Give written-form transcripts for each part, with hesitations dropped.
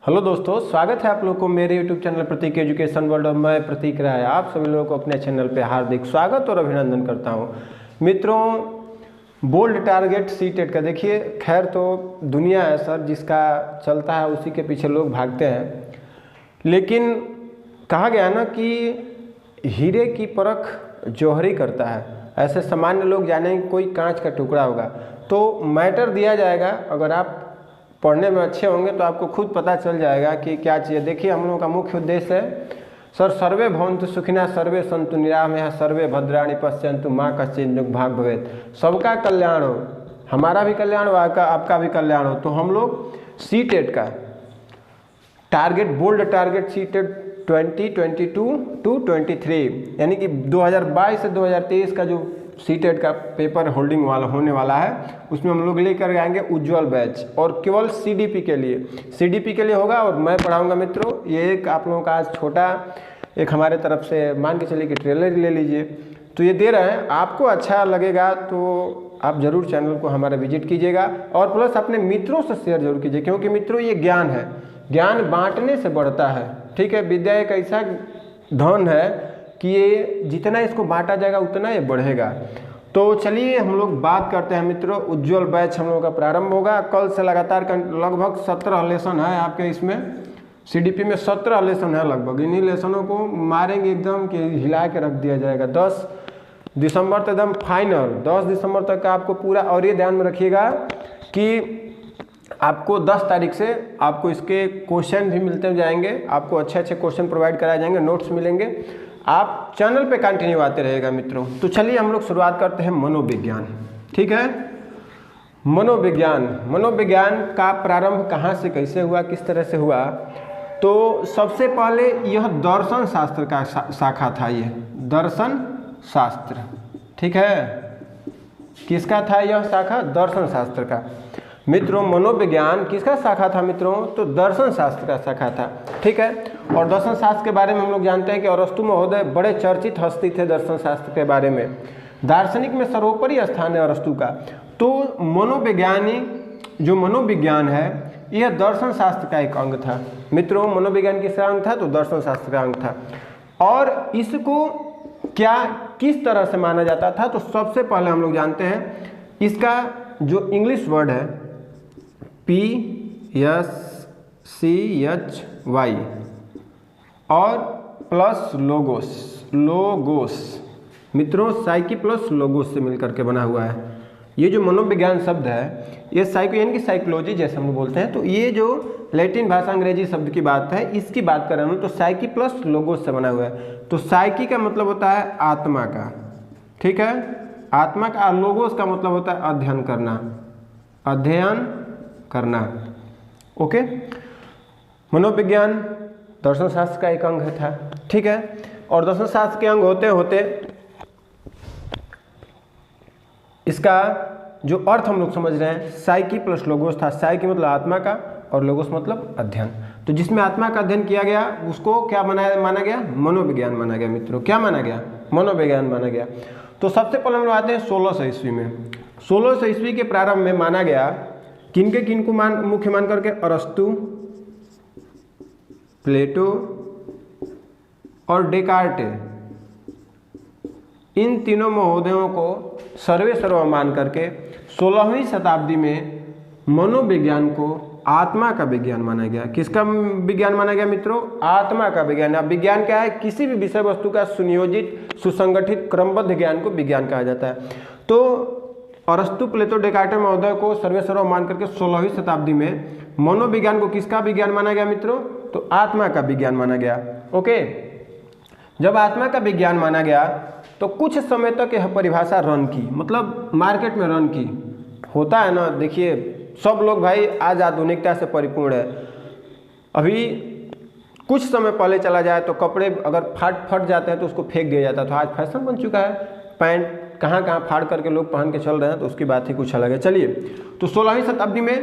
Hello दोस्तों, स्वागत है आप लोग को मेरे यूट्यूब चैनल प्रतीक एजुकेशन वर्ल्ड। और मैं प्रतीक राय आप सभी लोगों को अपने चैनल पे हार्दिक स्वागत और अभिनंदन करता हूं। मित्रों, बोल्ड टारगेट सीटेट का देखिए, खैर तो दुनिया है सर, जिसका चलता है उसी के पीछे लोग भागते हैं। लेकिन कहा गया ना कि हीरे की परख जौहरी करता है। ऐसे सामान्य लोग जानेंगे कोई कांच का टुकड़ा होगा, तो मैटर दिया जाएगा। अगर आप पढ़ने में अच्छे होंगे तो आपको खुद पता चल जाएगा कि क्या चाहिए। देखिए, हम लोगों का मुख्य उद्देश्य है सर, सर्वे भवन्तु सुखिनः, सर्वे सन्तु निरामयाः, सर्वे भद्राणि पश्यन्तु मा कश्चित् दुर्भाग् भवेत्। सबका कल्याण हो, हमारा भी कल्याण हो, आपका भी कल्याण हो। तो हम लोग सीटेट का target, bold target CTET 2022 to 23 यानी कि 2022 से 2023 का जो सीटेट का पेपर होल्डिंग वाला होने वाला है, उसमें हम लोग लेकर आएंगे उज्ज्वल बैच। और केवल सीडीपी के लिए होगा। और मैं पढ़ाऊंगा मित्रों। ये एक आप लोगों का आज छोटा एक हमारे तरफ से मान के चलिए कि ट्रेलर ले लीजिए, तो ये दे रहे हैं। आपको अच्छा लगेगा तो आप ज़रूर चैनल को हमारा विजिट कीजिएगा और प्लस अपने मित्रों से शेयर जरूर कीजिए, क्योंकि मित्रों ये ज्ञान है, ज्ञान बांटने से बढ़ता है। ठीक है, विद्या एक ऐसा धन है कि ये जितना इसको बांटा जाएगा उतना ये बढ़ेगा। तो चलिए हम लोग बात करते हैं मित्रों। उज्ज्वल बैच हम लोगों का प्रारंभ होगा कल से। लगातार लगभग 17 लेसन है आपके इसमें सीडीपी में, 17 लेसन है लगभग। इन्हीं लेसनों को मारेंगे एकदम कि हिला के रख दिया जाएगा। 10 दिसंबर तक एकदम फाइनल, 10 दिसंबर तक का आपको पूरा। और ये ध्यान में रखिएगा कि आपको 10 तारीख से आपको इसके क्वेश्चन भी मिलते जाएंगे, आपको अच्छे अच्छे क्वेश्चन प्रोवाइड कराए जाएंगे, नोट्स मिलेंगे। आप चैनल पे कंटिन्यू आते रहेगा मित्रों। तो चलिए हम लोग शुरुआत करते हैं मनोविज्ञान। ठीक है, मनोविज्ञान का प्रारंभ कहाँ से कैसे हुआ, किस तरह से हुआ? तो सबसे पहले यह दर्शन शास्त्र का शाखा था। ये दर्शन शास्त्र, ठीक है, किसका था यह शाखा? दर्शन शास्त्र का। मित्रों, मनोविज्ञान किसका शाखा था मित्रों? तो दर्शन शास्त्र का शाखा था। ठीक है, और दर्शन शास्त्र के बारे में हम लोग जानते हैं कि अरस्तु महोदय बड़े चर्चित हस्ती थे दर्शन शास्त्र के बारे में। दार्शनिक में सर्वोपरि स्थान है अरस्तु का। तो जो मनोविज्ञान है यह दर्शन शास्त्र का एक अंग था मित्रों। मनोविज्ञान किसका अंग था? तो दर्शन शास्त्र का अंग था। और इसको किस तरह से माना जाता था? तो सबसे पहले हम लोग जानते हैं इसका जो इंग्लिश वर्ड है PSCHY और प्लस लोगोस मित्रों, साइकी प्लस लोगोस से मिलकर के बना हुआ है। ये जो मनोविज्ञान शब्द है, ये साइको यानी कि साइकोलॉजी जैसे हम लोग बोलते हैं। तो ये जो लैटिन भाषा अंग्रेजी शब्द की बात है, इसकी बात कर रहे हैं तो साइकी प्लस लोगोस से बना हुआ है। तो साइकी का मतलब होता है आत्मा का, ठीक है, आत्मा का। लोगोस का मतलब होता है अध्ययन करना। ओके, मनोविज्ञान दर्शन शास्त्र का एक अंग था। ठीक है, और दर्शन शास्त्र के अंग होते होते इसका जो अर्थ हम लोग समझ रहे हैं, साइकी प्लस लोगोस था। साइकी मतलब आत्मा का और लोगोस मतलब अध्ययन। तो जिसमें आत्मा का अध्ययन किया गया उसको क्या माना गया? मनोविज्ञान माना गया मित्रों। क्या माना गया? मनोविज्ञान माना गया। तो सबसे पहले हम लोग आते हैं 1600 ईस्वी में। 1600 ईस्वी के प्रारंभ में माना गया किनको मुख्य मान करके? अरस्तु, प्लेटो और डेकार्टे, इन तीनों महोदयों को सर्व मान करके 16वीं शताब्दी में मनोविज्ञान को आत्मा का विज्ञान माना गया। किसका विज्ञान माना गया मित्रों? आत्मा का विज्ञान। अब विज्ञान क्या है? किसी भी विषय वस्तु का सुनियोजित, सुसंगठित, क्रमबद्ध ज्ञान को विज्ञान कहा जाता है। तो अरस्तु, प्लेटो, डेकार्टे महोदय को सर्व मान करके 16वीं शताब्दी में मनोविज्ञान को किसका विज्ञान माना गया मित्रों? तो आत्मा का विज्ञान माना गया। ओके, जब आत्मा का विज्ञान माना गया तो कुछ समय तक यह परिभाषा रन की, मतलब मार्केट में रन की। होता है ना, देखिए सब लोग भाई आज आधुनिकता से परिपूर्ण है। अभी कुछ समय पहले चला जाए तो कपड़े अगर फट जाते हैं तो उसको फेंक दिया जाता है। तो आज फैशन बन चुका है, पैंट कहाँ फाड़ करके लोग पहन के चल रहे हैं, तो उसकी बात ही कुछ अलग है। चलिए, तो 16वीं शताब्दी में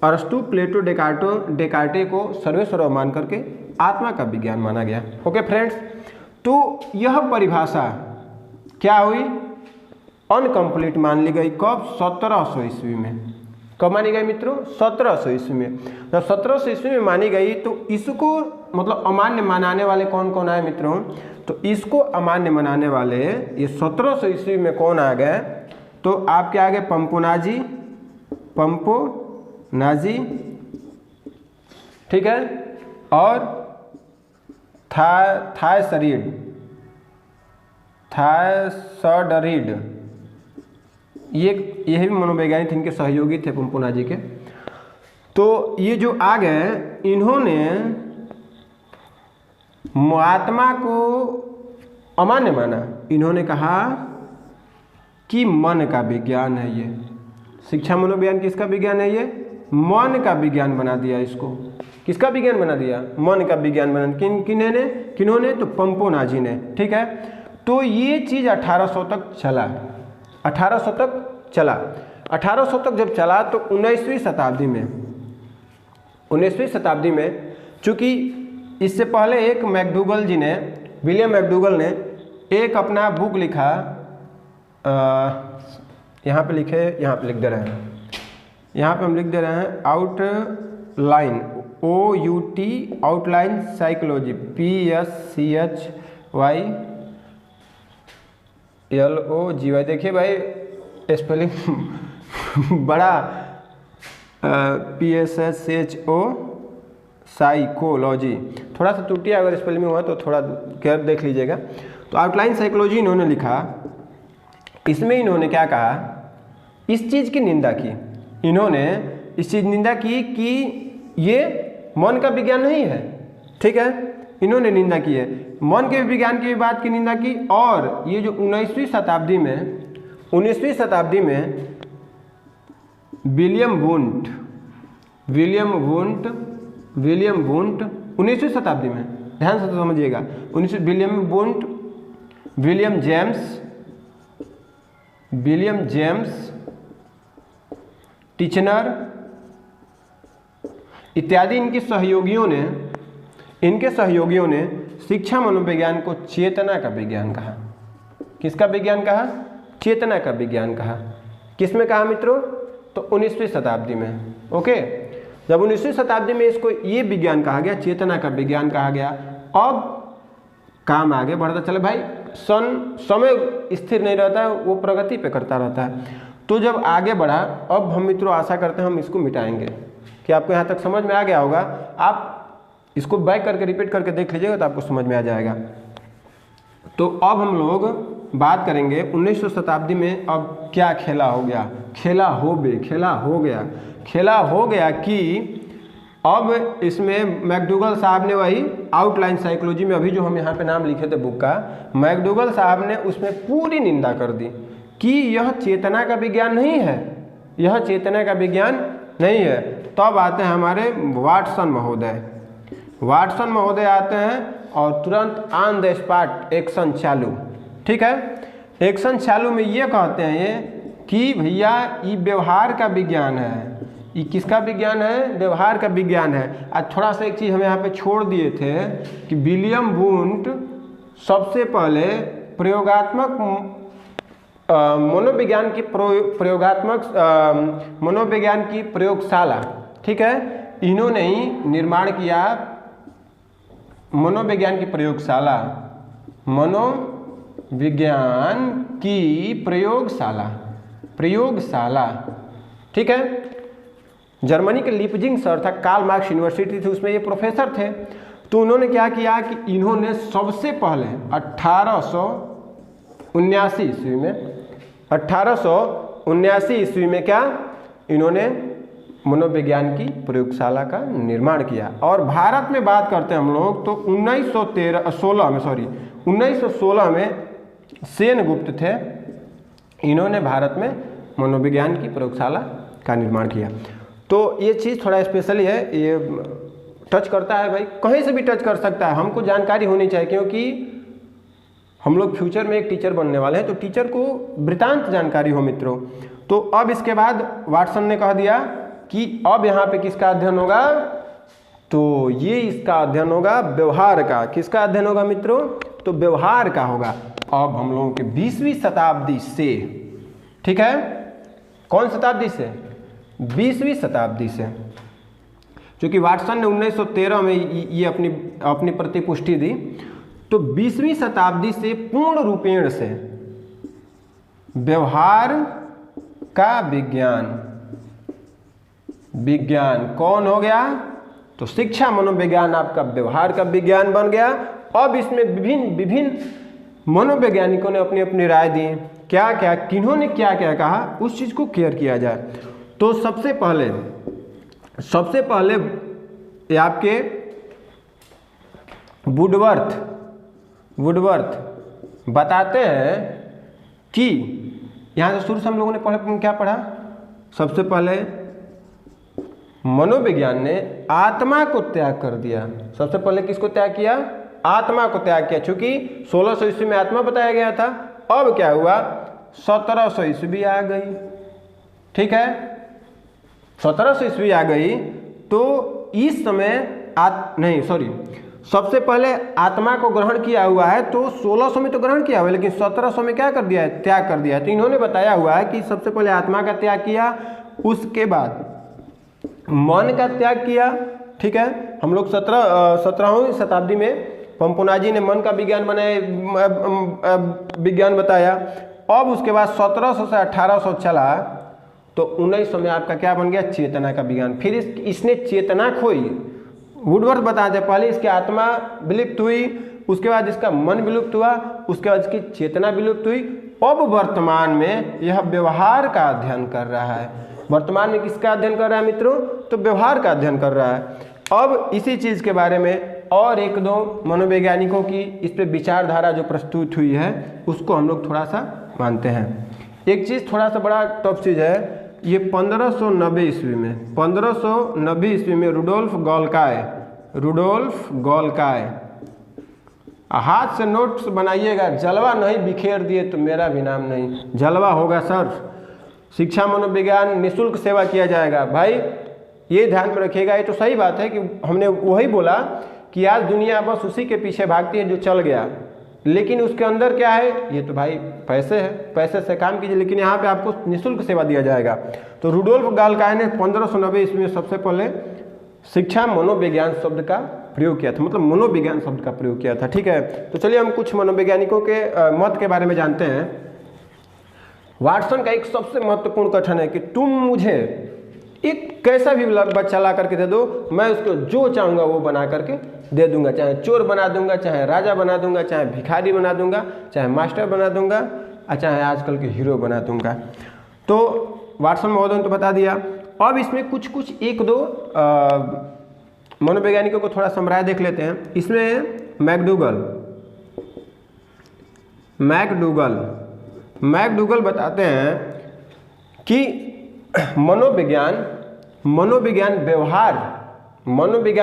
अरस्तु, प्लेटो, डेकार्टे को सर्व मान करके आत्मा का विज्ञान माना गया। ओके फ्रेंड्स, तो यह परिभाषा क्या हुई? अनकम्प्लीट मान ली गई। कब? 1700 ईस्वी में। कब मानी गई मित्रों? 1700 ईस्वी में। जब 1700 ईस्वी में मानी गई तो इसको मतलब अमान्य मनाने वाले कौन कौन आए मित्रों? तो इसको अमान्य मनाने वाले ये 1700 ईस्वी में कौन आ गए? तो आपके आगे पंपोनाजी, ठीक है, और थायसडरीड, ये भी मनोवैज्ञानिक इनके सहयोगी थे पंपोनाजी के। तो ये जो आ गए, इन्होंने महात्मा को अमान्य माना। इन्होंने कहा कि मन का विज्ञान है ये, शिक्षा मनोविज्ञान किसका विज्ञान है? ये मन का विज्ञान बना दिया इसको। किसका विज्ञान बना दिया? मन का विज्ञान बना। किन्होंने? तो पंपोनाजी ने, ठीक है। तो ये चीज़ 1800 तक चला, 1800 तक चला। 1800 तक जब चला तो 19वीं शताब्दी में चूँकि इससे पहले एक मैकडूगल जी ने, विलियम मैकडूगल ने एक अपना बुक लिखा, यहाँ पे लिखे, यहाँ पे लिख दे रहे हैं, यहाँ पे हम लिख दे रहे हैं outline, OUT outline psychology, PSCHYLOGY। देखिए भाई स्पेलिंग बड़ा, PSCHO साइकोलॉजी, थोड़ा सा त्रुटि अगर स्पेलिंग में हुआ तो थोड़ा केयर देख लीजिएगा। तो आउटलाइन साइकोलॉजी इन्होंने लिखा। इसमें इन्होंने क्या कहा? इस चीज़ की निंदा की। इन्होंने इस चीज़ निंदा की कि ये मन का विज्ञान नहीं है, ठीक है। इन्होंने निंदा की है, मन के विज्ञान की बात की निंदा की। और ये जो 19वीं शताब्दी में विलियम वुंट 19वीं शताब्दी में, ध्यान से तो समझिएगा, विलियम जेम्स टिचनर इत्यादि इनके सहयोगियों ने शिक्षा मनोविज्ञान को चेतना का विज्ञान कहा। किसका विज्ञान कहा? चेतना का विज्ञान कहा। किसमें कहा मित्रों? तो 19वीं शताब्दी में। ओके, जब 19वीं शताब्दी में इसको ये विज्ञान कहा गया, चेतना का विज्ञान कहा गया, अब काम आगे बढ़ता चले भाई। समय स्थिर नहीं रहता है, वो प्रगति पे करता रहता है। तो जब आगे बढ़ा, अब हम मित्रों आशा करते हैं हम इसको मिटाएंगे। कि आपको यहाँ तक समझ में आ गया होगा। आप इसको बैक करके रिपीट करके देख लीजिएगा तो आपको समझ में आ जाएगा। तो अब हम लोग बात करेंगे 19वीं शताब्दी में अब क्या खेला हो गया। खेला हो गया कि अब इसमें मैकडूगल साहब ने वही आउटलाइन साइकोलॉजी में, अभी जो हम यहाँ पे नाम लिखे थे बुक का, मैकडूगल साहब ने उसमें पूरी निंदा कर दी कि यह चेतना का विज्ञान नहीं है, यह चेतना का विज्ञान नहीं है। तब आते हैं हमारे वाटसन महोदय आते हैं और तुरंत ऑन द स्पॉट एक्शन चालू, ठीक है। एक्शन चालू में ये कहते हैं ये कि भैया ये व्यवहार का विज्ञान है। ये किसका विज्ञान है? व्यवहार का विज्ञान है। आज थोड़ा सा एक चीज़ हम यहाँ पे छोड़ दिए थे कि विलियम वुंट सबसे पहले प्रयोगात्मक मनोविज्ञान की प्रयोगशाला, ठीक है, इन्होंने ही निर्माण किया। मनोविज्ञान की प्रयोगशाला, ठीक है। जर्मनी के लिपजिंग शहर था, कार्ल मार्क्स यूनिवर्सिटी थी, उसमें ये प्रोफेसर थे। तो उन्होंने क्या किया कि इन्होंने सबसे पहले 1879 ईस्वी में क्या, इन्होंने मनोविज्ञान की प्रयोगशाला का निर्माण किया। और भारत में बात करते हैं हम लोग तो 1916 में सेनगुप्त थे, इन्होंने भारत में मनोविज्ञान की प्रयोगशाला का निर्माण किया। तो ये चीज़ थोड़ा स्पेशली है, ये टच करता है भाई, कहीं से भी टच कर सकता है। हमको जानकारी होनी चाहिए क्योंकि हम लोग फ्यूचर में एक टीचर बनने वाले हैं, तो टीचर को वृतांत जानकारी हो मित्रों। तो अब इसके बाद वाटसन ने कह दिया कि अब यहाँ पे किसका अध्ययन होगा, तो ये इसका अध्ययन होगा व्यवहार का। किसका अध्ययन होगा मित्रों? तो व्यवहार का होगा। अब हम लोगों के 20वीं शताब्दी से, ठीक है, कौन शताब्दी से? 20वीं शताब्दी से, क्योंकि वाटसन ने 1913 में ये अपनी प्रतिपुष्टि दी, तो 20वीं शताब्दी से पूर्ण रूपेण से व्यवहार का विज्ञान कौन हो गया? तो शिक्षा मनोविज्ञान आपका व्यवहार का विज्ञान बन गया। अब इसमें विभिन्न मनोवैज्ञानिकों ने अपनी अपनी राय दी, क्या क्या किन्होंने क्या क्या कहा, उस चीज को क्लियर किया जाए। तो सबसे पहले ये आपके वुडवर्थ बताते हैं कि यहाँ से शुरू से हम लोगों ने क्या पढ़ा? सबसे पहले मनोविज्ञान ने आत्मा को त्याग कर दिया। सबसे पहले किसको त्याग किया? आत्मा को त्याग किया। चूंकि 1600 ईस्वी में आत्मा बताया गया था, अब क्या हुआ? 1700 ईस्वी आ गई। ठीक है, 1700 ईस्वी आ गई, तो इस समय सबसे पहले आत्मा को ग्रहण किया हुआ है, तो 1600 में तो ग्रहण किया हुआ है, लेकिन 1700 में क्या कर दिया है? त्याग कर दिया है। तो इन्होंने बताया हुआ है कि सबसे पहले आत्मा का त्याग किया, उसके बाद मन का त्याग किया। ठीक है, हम लोग 17वीं शताब्दी में पंपुनाजी ने मन का विज्ञान बताया। अब उसके बाद 1700 से 1800 चला, तो 1900 में आपका क्या बन गया? चेतना का विज्ञान। फिर इसने चेतना खोई। वुडवर्थ बताते पहले इसकी आत्मा विलुप्त हुई, उसके बाद इसका मन विलुप्त हुआ, उसके बाद इसकी चेतना विलुप्त हुई। अब वर्तमान में यह व्यवहार का अध्ययन कर रहा है। वर्तमान में किसका अध्ययन कर रहा है मित्रों? तो व्यवहार का अध्ययन कर रहा है। अब इसी चीज के बारे में और एक दो मनोवैज्ञानिकों की इस पे विचारधारा जो प्रस्तुत हुई है, उसको हम लोग थोड़ा सा मानते हैं। एक चीज थोड़ा सा बड़ा टफ चीज है, ये 1590 ईस्वी में रुडोल्फ गॉलकाय, हाथ से नोट्स बनाइएगा, जलवा नहीं बिखेर दिए तो मेरा भी नाम नहीं, जलवा होगा सर। शिक्षा मनोविज्ञान निःशुल्क सेवा किया जाएगा भाई, ये ध्यान में रखिएगा। ये तो सही बात है कि हमने वही बोला कि आज दुनिया बस उसी के पीछे भागती है जो चल गया, लेकिन उसके अंदर क्या है? ये तो भाई पैसे है, पैसे से काम कीजिए, लेकिन यहाँ पे आपको निःशुल्क सेवा दिया जाएगा। तो रुडोल्फ गॉलकाय ने 1590 ईस्वी में सबसे पहले शिक्षा मनोविज्ञान शब्द का प्रयोग किया था, मतलब मनोविज्ञान शब्द का प्रयोग किया था। ठीक है, तो चलिए हम कुछ मनोवैज्ञानिकों के मत के बारे में जानते हैं। वाटसन का एक सबसे महत्वपूर्ण कथन है कि तुम मुझे एक कैसा भी बच्चा ला करके दे दो, मैं उसको जो चाहूँगा वो बना करके दे दूंगा, चाहे चोर बना दूंगा, चाहे राजा बना दूंगा, चाहे भिखारी बना दूंगा, चाहे मास्टर बना दूंगा, और चाहे आजकल के हीरो बना दूंगा। तो वाटसन महोदय ने तो बता दिया। अब इसमें कुछ एक दो मनोवैज्ञानिकों को थोड़ा समराय देख लेते हैं। इसमें मैकडूगल बताते हैं कि मनोविज्ञान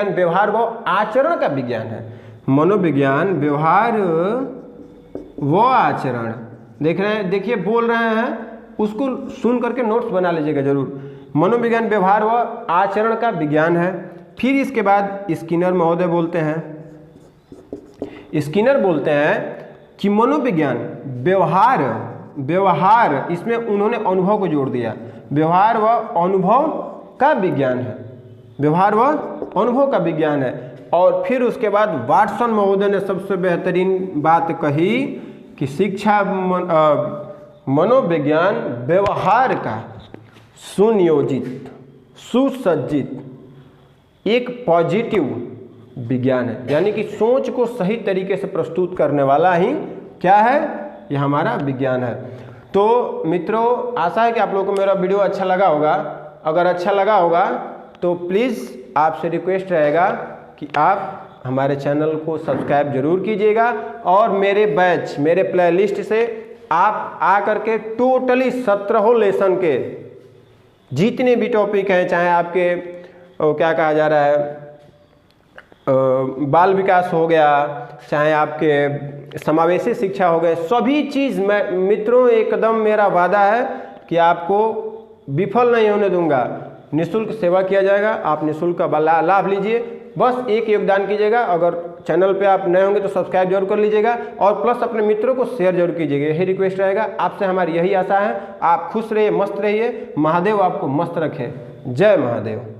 व्यवहार व आचरण का विज्ञान है। मनोविज्ञान व्यवहार व आचरण, देख रहे हैं, देखिए बोल रहे हैं, उसको सुन करके नोट्स बना लीजिएगा जरूर। मनोविज्ञान व्यवहार व आचरण का विज्ञान है। फिर इसके बाद स्किनर महोदय बोलते हैं कि मनोविज्ञान व्यवहार, इसमें उन्होंने अनुभव को जोड़ दिया, व्यवहार व अनुभव का विज्ञान है। और फिर उसके बाद वाटसन महोदय ने सबसे बेहतरीन बात कही कि शिक्षा मनोविज्ञान व्यवहार का सुनियोजित, सुसज्जित एक पॉजिटिव विज्ञान है, यानी कि सोच को सही तरीके से प्रस्तुत करने वाला ही क्या है? यह हमारा विज्ञान है। तो मित्रों, आशा है कि आप लोगों को मेरा वीडियो अच्छा लगा होगा। अगर अच्छा लगा होगा तो प्लीज़ आपसे रिक्वेस्ट रहेगा कि आप हमारे चैनल को सब्सक्राइब जरूर कीजिएगा, और मेरे प्लेलिस्ट से आप आकर के टोटली 17 लेसन के जितने भी टॉपिक हैं, चाहे आपके क्या कहा जा रहा है, बाल विकास हो गया, चाहे आपके समावेशी शिक्षा हो गए, सभी चीज़ मैं मित्रों एकदम मेरा वादा है कि आपको विफल नहीं होने दूंगा। निःशुल्क सेवा किया जाएगा, आप निःशुल्क का लाभ लीजिए। बस एक योगदान कीजिएगा, अगर चैनल पे आप नए होंगे तो सब्सक्राइब जरूर कर लीजिएगा और प्लस अपने मित्रों को शेयर जरूर कीजिएगा, यही रिक्वेस्ट रहेगा आपसे, हमारी यही आशा है। आप खुश रहिए, मस्त रहिए, महादेव आपको मस्त रखे। जय महादेव।